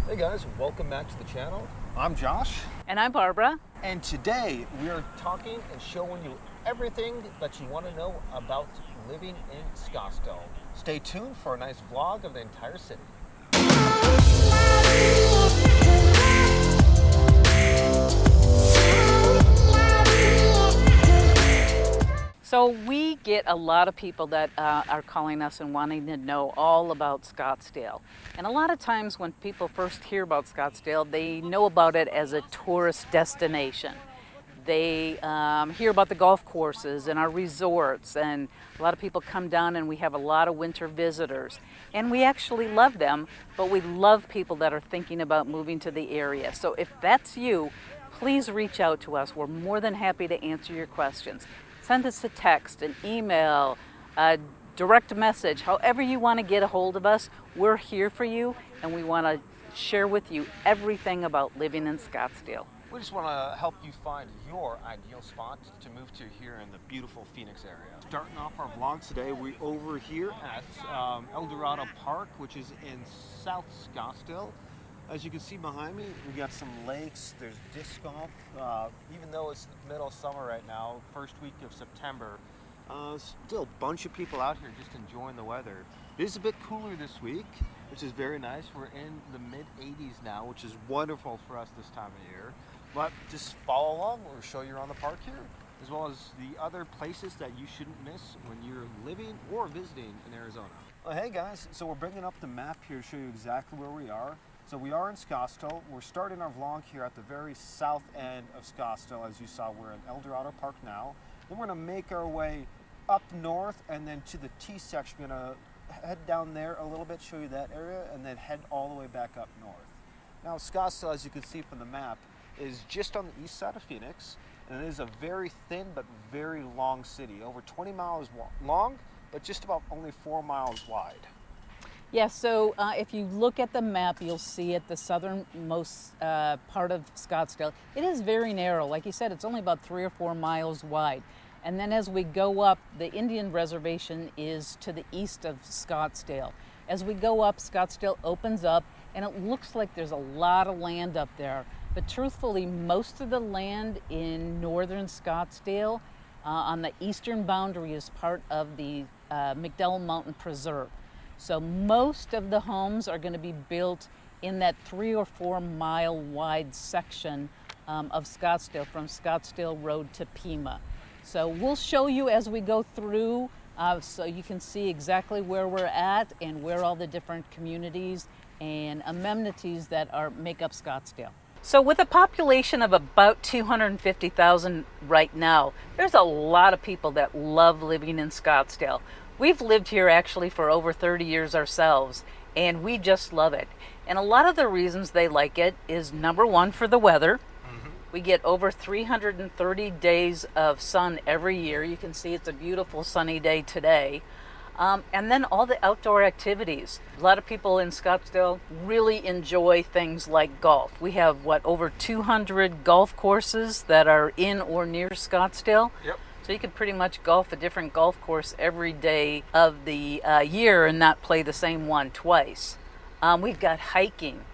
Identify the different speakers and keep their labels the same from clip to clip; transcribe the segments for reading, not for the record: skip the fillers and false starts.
Speaker 1: Hey guys, welcome back to the channel. I'm Josh.
Speaker 2: And I'm Barbara.
Speaker 1: And today we are talking and showing you everything that you want to know about living in Scottsdale. Stay tuned for a nice vlog of the entire city.
Speaker 2: So we get a lot of people that are calling us and wanting to know all about Scottsdale. And a lot of times when people first hear about Scottsdale, they know about it as a tourist destination. They hear about the golf courses and our resorts, and a lot of people come down and we have a lot of winter visitors. And we actually love them, but we love people that are thinking about moving to the area. So if that's you, please reach out to us. We're more than happy to answer your questions. Send us a text, an email, a direct message, however you want to get a hold of us. We're here for you, and we want to share with you everything about living in Scottsdale.
Speaker 1: We just want to help you find your ideal spot to move to here in the beautiful Phoenix area. Starting off our vlog today, we're over here at El Dorado Park, which is in South Scottsdale. As you can see behind me, we got some lakes, there's disc golf. Even though it's middle of summer right now, first week of September, still a bunch of people out here just enjoying the weather. It is a bit cooler this week, which is very nice. We're in the mid-80s now, which is wonderful for us this time of year. But just follow along, we'll show you around the park here, as well as the other places that you shouldn't miss when you're living or visiting in Arizona. Well, hey guys, so we're bringing up the map here to show you exactly where we are. So we are in Scottsdale. We're starting our vlog here at the very south end of Scottsdale. As you saw, we're in El Dorado Park now. Then we're gonna make our way up north and then to the T section. We're gonna head down there a little bit, show you that area, and then head all the way back up north. Now Scottsdale, as you can see from the map, is just on the east side of Phoenix, and it is a very thin but very long city. Over 20 miles long, but just about only 4 miles wide.
Speaker 2: Yeah, so if you look at the map, you'll see at the southernmost part of Scottsdale, it is very narrow. Like you said, it's only about 3 or 4 miles wide. And then as we go up, the Indian Reservation is to the east of Scottsdale. As we go up, Scottsdale opens up, and it looks like there's a lot of land up there. But truthfully, most of the land in northern Scottsdale on the eastern boundary is part of the McDowell Mountain Preserve. So most of the homes are going to be built in that 3 or 4 mile wide section of Scottsdale, from Scottsdale Road to Pima. So we'll show you as we go through so you can see exactly where we're at and where all the different communities and amenities that make up Scottsdale. So with a population of about 250,000 right now, there's a lot of people that love living in Scottsdale. We've lived here actually for over 30 years ourselves, and we just love it. And a lot of the reasons they like it is, number one, for the weather. We get over 330 days of sun every year. You can see it's a beautiful sunny day today. And then all the outdoor activities. A lot of people in Scottsdale really enjoy things like golf. We have, over 200 golf courses that are in or near Scottsdale.
Speaker 1: Yep.
Speaker 2: So you could pretty much golf a different golf course every day of the year and not play the same one twice. We've got hiking.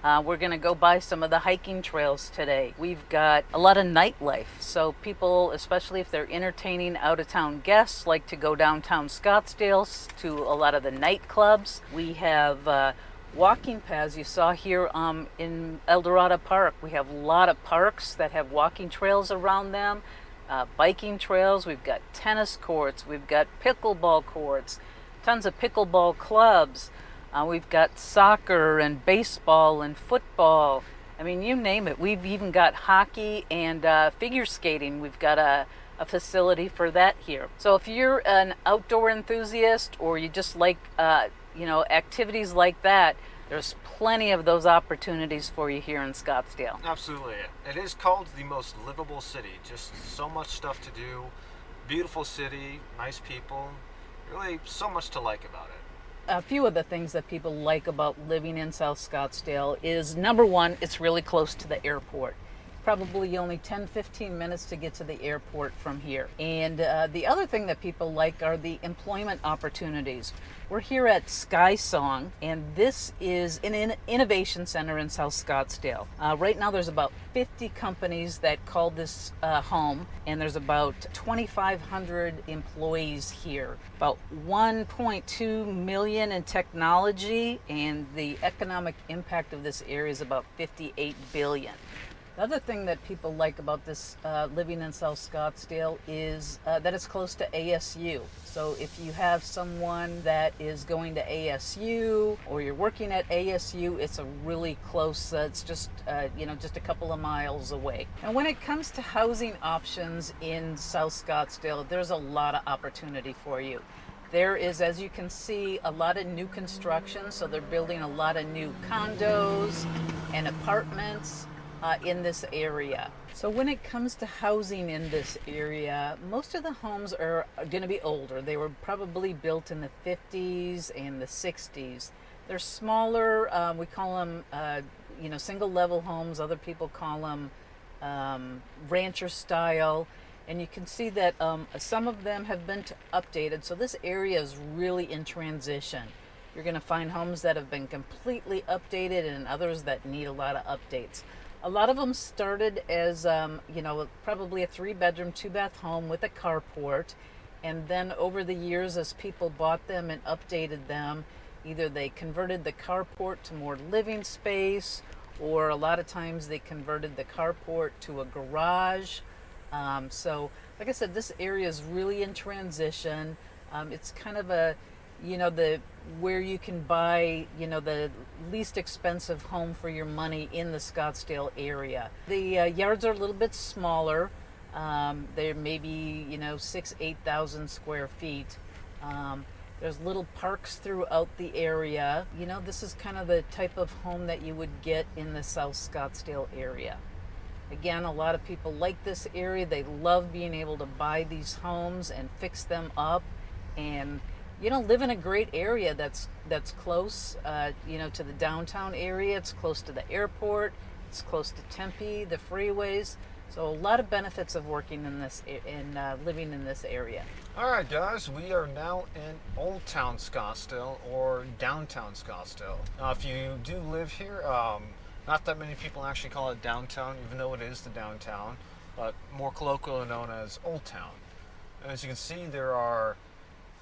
Speaker 2: We're going to go by some of the hiking trails today. We've got a lot of nightlife. So people, especially if they're entertaining out-of-town guests, like to go downtown Scottsdale to a lot of the nightclubs. We have walking paths. You saw here in El Dorado Park. We have a lot of parks that have walking trails around them. Biking trails, we've got tennis courts, we've got pickleball courts, tons of pickleball clubs, we've got soccer and baseball and football. I mean, you name it. We've even got hockey and figure skating. We've got a facility for that here. So if you're an outdoor enthusiast or you just like activities like that, there's plenty of those opportunities for you here in Scottsdale.
Speaker 1: Absolutely. It is called the most livable city. Just so much stuff to do. Beautiful city, nice people. Really so much to like about it.
Speaker 2: A few of the things that people like about living in South Scottsdale is, number one, it's really close to the airport. probably only 10-15 minutes to get to the airport from here. And the other thing that people like are the employment opportunities. We're here at Sky Song, and this is an innovation center in South Scottsdale. Right now there's about 50 companies that call this home, and there's about 2,500 employees here. About 1.2 million in technology, and the economic impact of this area is about 58 billion. The other thing that people like about this living in South Scottsdale is that it's close to ASU. So if you have someone that is going to ASU or you're working at ASU, it's a really close, it's just, just a couple of miles away. And when it comes to housing options in South Scottsdale, there's a lot of opportunity for you. There is, as you can see, a lot of new construction. So they're building a lot of new condos and apartments in this area. So when it comes to housing in this area, most of the homes are going to be older. They were probably built in the 50s and the 60s. They're smaller. We call them, single level homes. Other people call them rancher style. And you can see that some of them have been updated. So this area is really in transition. You're going to find homes that have been completely updated and others that need a lot of updates. A lot of them started as, probably a 3-bedroom, 2-bath home with a carport. And then over the years, as people bought them and updated them, either they converted the carport to more living space, or a lot of times they converted the carport to a garage. So, like I said, this area is really in transition. It's kind of a, where you can buy, the least expensive home for your money in the Scottsdale area. The yards are a little bit smaller. They're maybe, 8,000 square feet. There's little parks throughout the area. This is kind of the type of home that you would get in the South Scottsdale area. Again, a lot of people like this area. They love being able to buy these homes and fix them up and live in a great area that's close, to the downtown area. It's close to the airport. It's close to Tempe, the freeways. So a lot of benefits of working in this, living in this area.
Speaker 1: All right, guys, we are now in Old Town Scottsdale or downtown Scottsdale. Now, if you do live here, not that many people actually call it downtown, even though it is the downtown, but more colloquially known as Old Town. As you can see, there are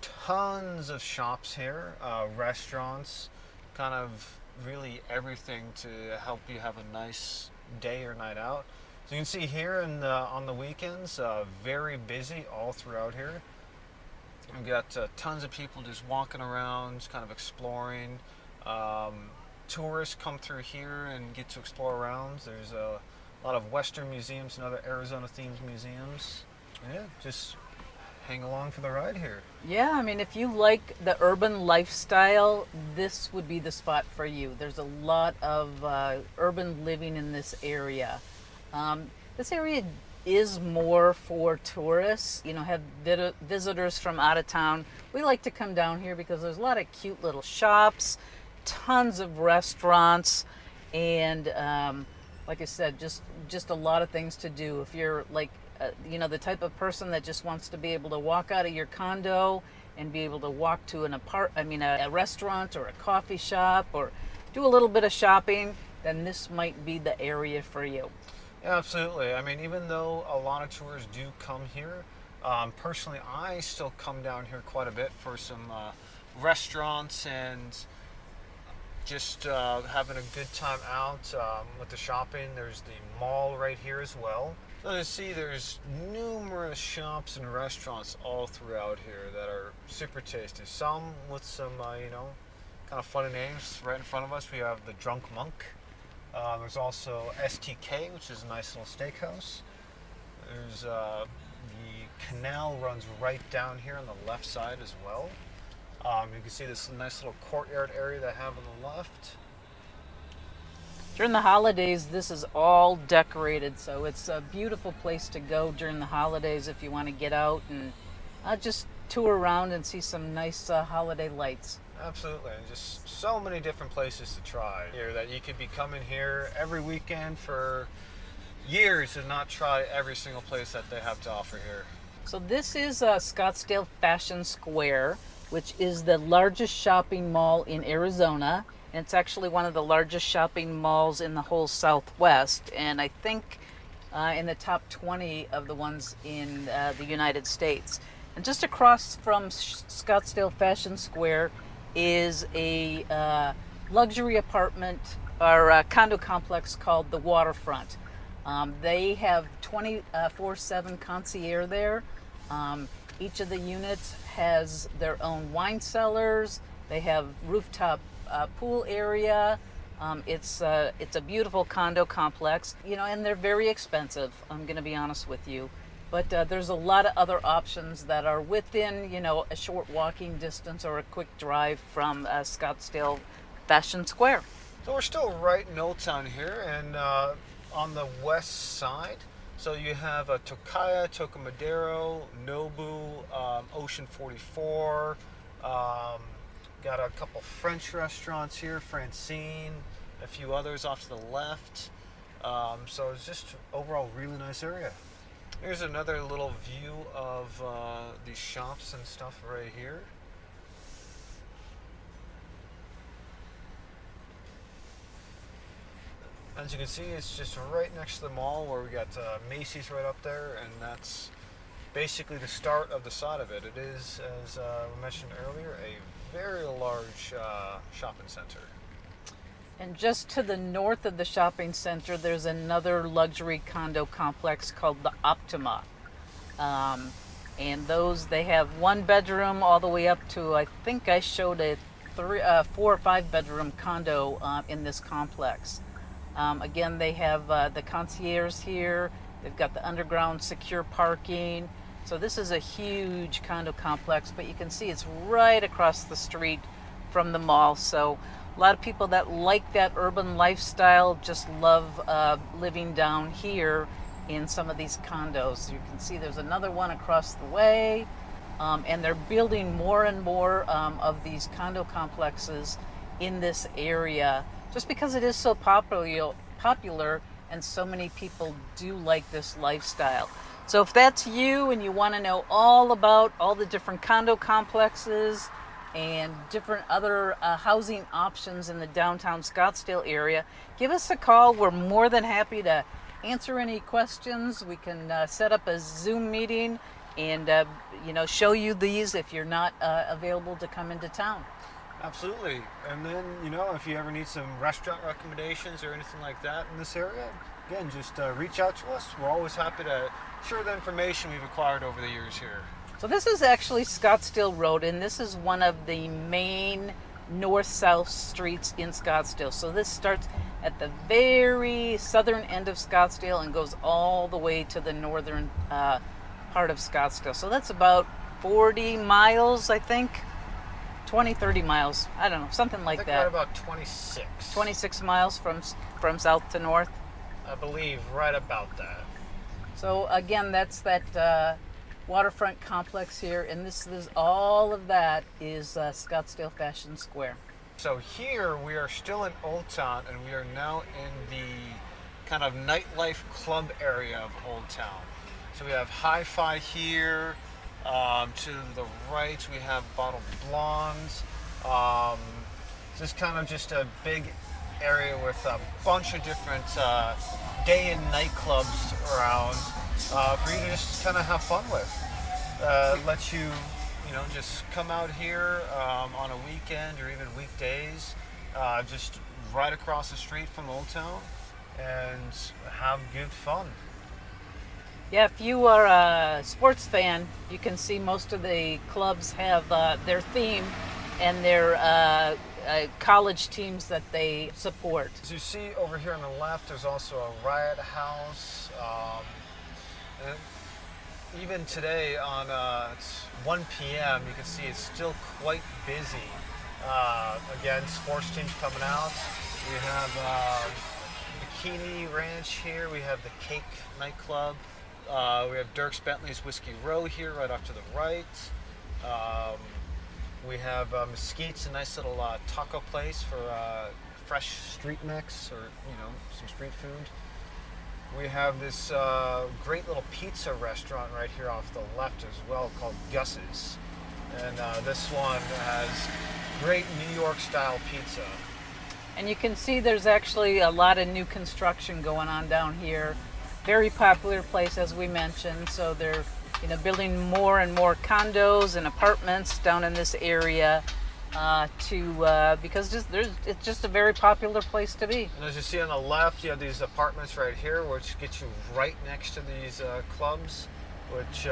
Speaker 1: tons of shops here, restaurants, kind of really everything to help you have a nice day or night out. So you can see here on the weekends, very busy all throughout here. We've got tons of people just walking around, kind of exploring. Tourists come through here and get to explore around. There's a lot of Western museums and other Arizona-themed museums. Yeah, just hang along for the ride here.
Speaker 2: Yeah, I mean, if you like the urban lifestyle, this would be the spot for you. There's a lot of urban living in this area. This area is more for tourists, have visitors from out of town. We like to come down here because there's a lot of cute little shops, tons of restaurants, and like I said, just a lot of things to do. If you're like the type of person that just wants to be able to walk out of your condo and be able to walk to a restaurant or a coffee shop or do a little bit of shopping, then this might be the area for you.
Speaker 1: Yeah, absolutely. I mean, even though a lot of tourists do come here, personally, I still come down here quite a bit for some restaurants and just having a good time out with the shopping. There's the mall right here as well. So you see there's numerous shops and restaurants all throughout here that are super tasty. Some with some, kind of funny names. Right in front of us we have the Drunk Monk. There's also STK, which is a nice little steakhouse. There's the canal runs right down here on the left side as well. You can see this nice little courtyard area that I have on the left.
Speaker 2: During the holidays, this is all decorated, so it's a beautiful place to go during the holidays if you want to get out and just tour around and see some nice holiday lights.
Speaker 1: Absolutely, and just so many different places to try here that you could be coming here every weekend for years and not try every single place that they have to offer here.
Speaker 2: So this is Scottsdale Fashion Square, which is the largest shopping mall in Arizona. And it's actually one of the largest shopping malls in the whole Southwest. And I think in the top 20 of the ones in the United States. And just across from Scottsdale Fashion Square is a luxury apartment or condo complex called the Waterfront. They have 24/7 concierge there. Each of the units has their own wine cellars. They have rooftop pool area. It's a beautiful condo complex, and they're very expensive. I'm going to be honest with you, but there's a lot of other options that are within, a short walking distance or a quick drive from Scottsdale Fashion Square.
Speaker 1: So we're still right in Old Town here, and on the west side. So you have Tokaya, Tocomadero, Nobu, Ocean 44. Got a couple French restaurants here, Francine, a few others off to the left. So it's just overall really nice area. Here's another little view of these shops and stuff right here. As you can see, it's just right next to the mall where we got Macy's right up there, and that's basically the start of the side of it. It is, as we mentioned earlier, a very large shopping center.
Speaker 2: And just to the north of the shopping center, there's another luxury condo complex called the Optima. And they have one bedroom all the way up to, I think I showed a 4 or 5 bedroom condo in this complex. Again, they have the concierge here. They've got the underground secure parking. So this is a huge condo complex, but you can see it's right across the street from the mall. So a lot of people that like that urban lifestyle just love living down here in some of these condos. You can see there's another one across the way, and they're building more and more of these condo complexes in this area, just because it is so popular and so many people do like this lifestyle. So if that's you and you want to know all about all the different condo complexes and different other housing options in the downtown Scottsdale area, give us a call. We're more than happy to answer any questions. We can set up a Zoom meeting and show you these if you're not available to come into town.
Speaker 1: Absolutely. And then, if you ever need some restaurant recommendations or anything like that in this area, again, just reach out to us. We're always happy to share the information we've acquired over the years here.
Speaker 2: So this is actually Scottsdale Road, and this is one of the main north-south streets in Scottsdale. So this starts at the very southern end of Scottsdale and goes all the way to the northern part of Scottsdale. So that's about 40 miles, I think. 20, 30 miles. I don't know, something like that.
Speaker 1: Right about 26.
Speaker 2: 26 miles from south to north.
Speaker 1: I believe right about that.
Speaker 2: So again, that's that waterfront complex here, and this is all of that is Scottsdale Fashion Square.
Speaker 1: So here we are still in Old Town, and we are now in the kind of nightlife club area of Old Town. So we have Hi-Fi here. To the right, we have Bottled Blondes. This is kind of just a big area with a bunch of different day and night clubs around for you to just kind of have fun with. Let you, just come out here on a weekend or even weekdays, just right across the street from Old Town and have good fun.
Speaker 2: Yeah, if you are a sports fan, you can see most of the clubs have their theme and their college teams that they support.
Speaker 1: As you see over here on the left, there's also a riot house. And even today on it's 1 p.m., you can see it's still quite busy. Again, sports teams coming out. We have Bikini Ranch here. We have the Cake nightclub. We have Dirks Bentley's Whiskey Row here, right off to the right. We have Mesquite's, a nice little taco place for fresh street mix or some street food. We have this great little pizza restaurant right here off the left as well called Gus's. And this one has great New York style pizza.
Speaker 2: And you can see there's actually a lot of new construction going on down here. Very popular place, as we mentioned. So they're building more and more condos and apartments down in this area because it's just a very popular place to be.
Speaker 1: And as you see on the left, you have these apartments right here, which get you right next to these clubs, which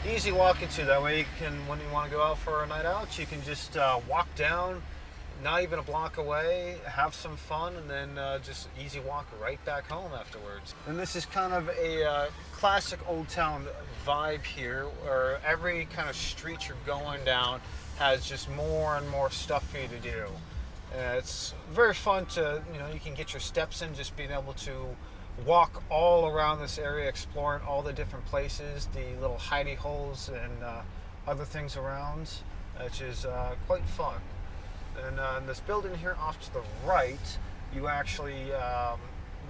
Speaker 1: easy walk into. That way you can, when you want to go out for a night out, you can just walk down, not even a block away, have some fun, and then just easy walk right back home afterwards. And this is kind of a classic Old Town vibe here, where every kind of street you're going down has just more and more stuff for you to do. It's very fun to, you can get your steps in, just being able to walk all around this area, exploring all the different places, the little hidey holes and other things around, which is quite fun. And in this building here off to the right, you actually,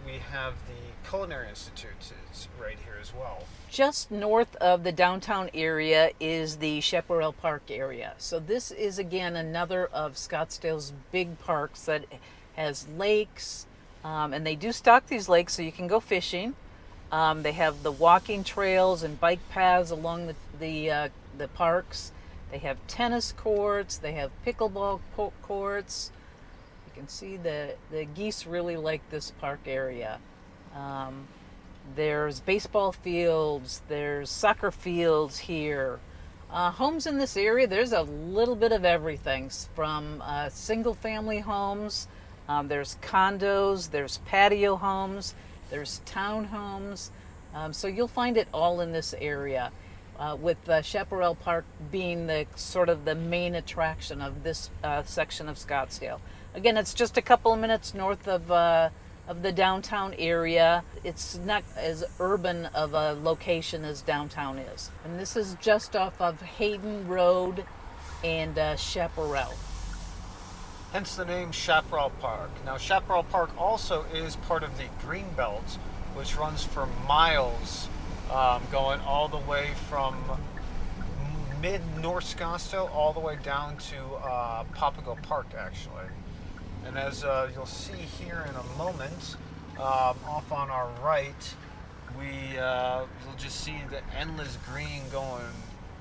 Speaker 1: we have the Culinary Institute is right here as well.
Speaker 2: Just north of the downtown area is the Chaparral Park area. So this is, again, another of Scottsdale's big parks that has lakes, and they do stock these lakes so you can go fishing. They have the walking trails and bike paths along the parks. They have tennis courts. They have pickleball courts. You can see the geese really like this park area. There's baseball fields. There's soccer fields here. Homes in this area, there's a little bit of everything, from single-family homes. There's condos. There's patio homes. There's townhomes. So you'll find it all in this area. With Chaparral Park being the sort of the main attraction of this section of Scottsdale. Again, it's just a couple of minutes north of the downtown area. It's not as urban of a location as downtown is. And this is just off of Hayden Road and Chaparral.
Speaker 1: Hence the name Chaparral Park. Now, Chaparral Park also is part of the Green Belt, which runs for miles, going all the way from mid-North Scottsdale all the way down to Papago Park, actually. And as you'll see here in a moment, off on our right, you'll just see the endless green going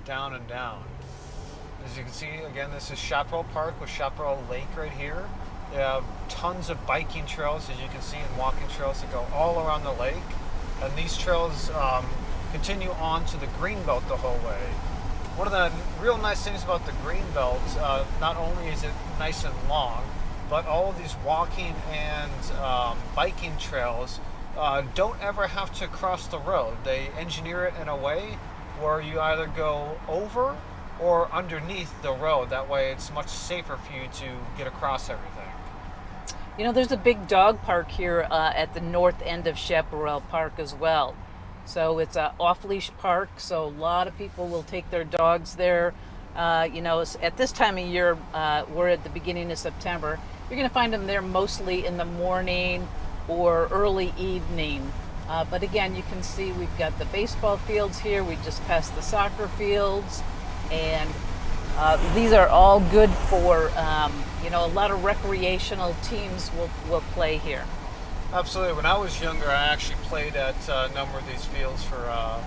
Speaker 1: down and down. As you can see, again, this is Chaparral Park with Chaparral Lake right here. They have tons of biking trails, as you can see, and walking trails that go all around the lake. And these trails continue on to the Greenbelt the whole way. One of the real nice things about the Greenbelt, not only is it nice and long, but all of these walking and biking trails don't ever have to cross the road. They engineer it in a way where you either go over or underneath the road. That way it's much safer for you to get across everything.
Speaker 2: There's a big dog park here at the north end of Chaparral Park as well. So it's an off-leash park, so a lot of people will take their dogs there. At this time of year, we're at the beginning of September, you're going to find them there mostly in the morning or early evening. But again, you can see we've got the baseball fields here. We just passed the soccer fields. And these are all good for, a lot of recreational teams will play here.
Speaker 1: Absolutely. When I was younger, I actually played at a number of these fields for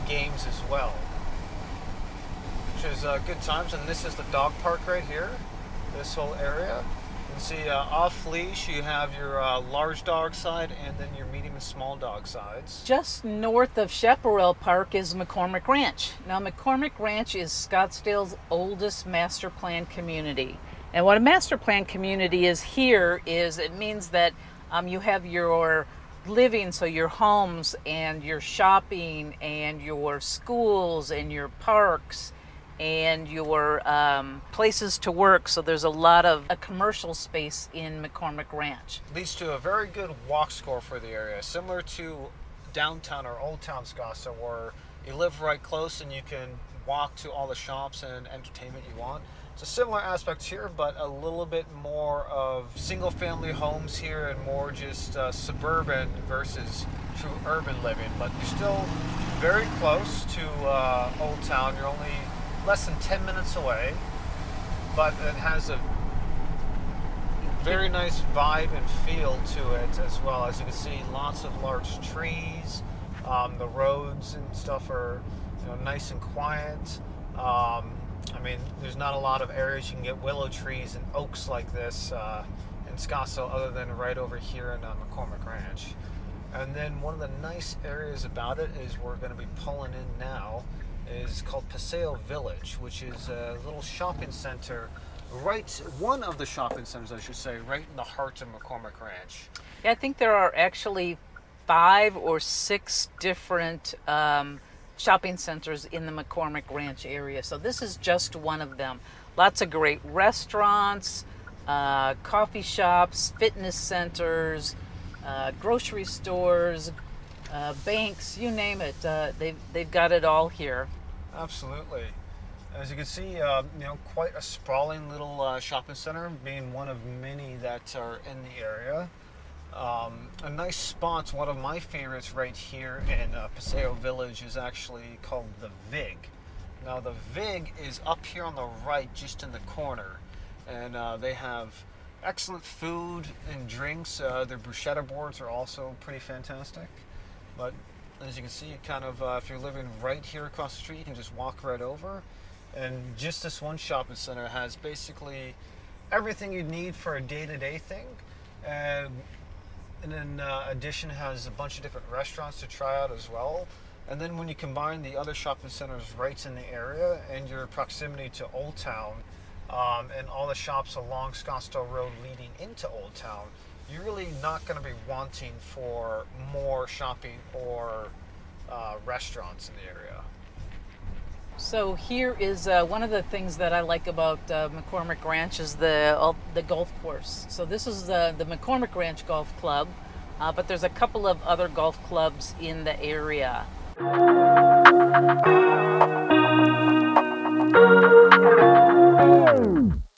Speaker 1: games as well, which is good times. And this is the dog park right here, this whole area. You can see off leash, you have your large dog side and then your medium and small dog sides.
Speaker 2: Just north of Chaparral Park is McCormick Ranch. Now, McCormick Ranch is Scottsdale's oldest master plan community. And what a master plan community is here is it means that you have your living, so your homes and your shopping and your schools and your parks and your places to work. So there's a lot of commercial space in McCormick Ranch.
Speaker 1: Leads to a very good walk score for the area, similar to downtown or Old Town Scottsdale, where you live right close and you can walk to all the shops and entertainment you want. It's a similar aspect here, but a little bit more of single-family homes here and more just suburban versus true urban living. But you're still very close to Old Town. You're only less than 10 minutes away, but it has a very nice vibe and feel to it as well. As you can see, lots of large trees. The roads and stuff are, nice and quiet. I mean, there's not a lot of areas you can get willow trees and oaks like this in Scottsdale, other than right over here in McCormick Ranch. And then one of the nice areas about it is we're going to be pulling in now is called Paseo Village, which is a little shopping center. One of the shopping centers, I should say, right in the heart of McCormick Ranch.
Speaker 2: Yeah, I think there are actually 5 or 6 different shopping centers in the McCormick Ranch area. So this is just one of them. Lots of great restaurants, coffee shops, fitness centers, grocery stores, banks, you name it. They've got it all here.
Speaker 1: Absolutely. As you can see, quite a sprawling little shopping center, being one of many that are in the area. A nice spot, one of my favorites right here in Paseo Village is actually called the Vig. Now the Vig is up here on the right, just in the corner, and they have excellent food and drinks. Their bruschetta boards are also pretty fantastic. But as you can see, kind of if you're living right here across the street, you can just walk right over. And just this one shopping center has basically everything you need for a day-to-day thing. And in addition, has a bunch of different restaurants to try out as well. And then when you combine the other shopping centers right in the area and your proximity to Old Town, and all the shops along Scottsdale Road leading into Old Town, you're really not going to be wanting for more shopping or restaurants in the area.
Speaker 2: So here is one of the things that I like about McCormick Ranch is the golf course. So this is the McCormick Ranch Golf Club, but there's a couple of other golf clubs in the area.